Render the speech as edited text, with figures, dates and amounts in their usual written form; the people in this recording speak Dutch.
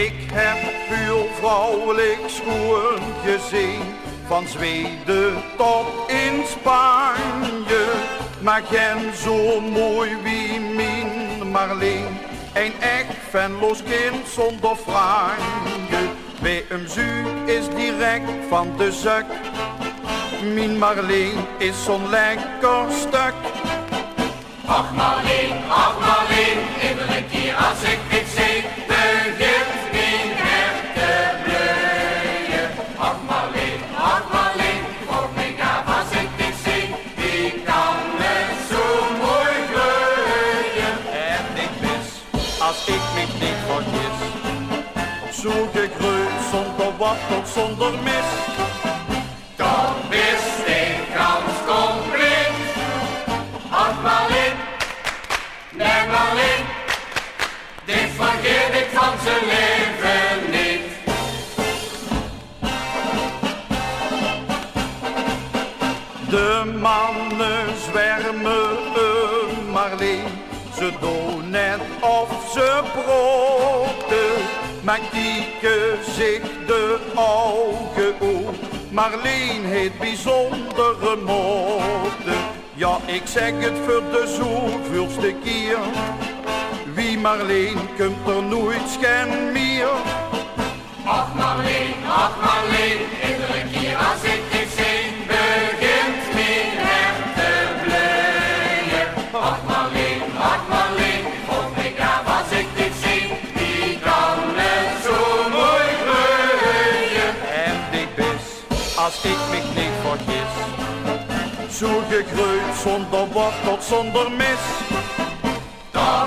Ik heb veel vrouwelijk schoon gezien, van Zweden tot in Spanje. Maar geen zo mooi wie mijn Marleen, een echt venloos kind zonder franje. Bij hem zuur is direct van de zak, mijn Marleen is zo'n lekker stuk. Ach Marleen, iedere keer als ik dit zie, begint mijn hart te bloeien. Ach Marleen, voor mij gaaf als ik dit zie, die kan me zo mooi groeien. En ik mis, als ik me niet vergis, zo gegroeid zonder wat tot zonder mis. Dan wist ik ganz compleet. Ach Marleen, nee Marleen, dit vergeet ik van zijn leven niet. De mannen zwermen Marleen, ze doen net of ze broden, maar kieken zich de ogen op. Marleen heeft bijzondere mode. Ja, ik zeg het voor de zoveelste keer, wie Marleen komt er nooit schen meer. Ach Marleen, iedere keer als ik dit zie, begint mijn hart te bloeien. Ach Marleen, voor mij gaaf als ik dit zie, die kan het zo mooi groeien. En dit is, als ik me niet vergis, zo gegroeid zonder wat tot zonder mis. Dan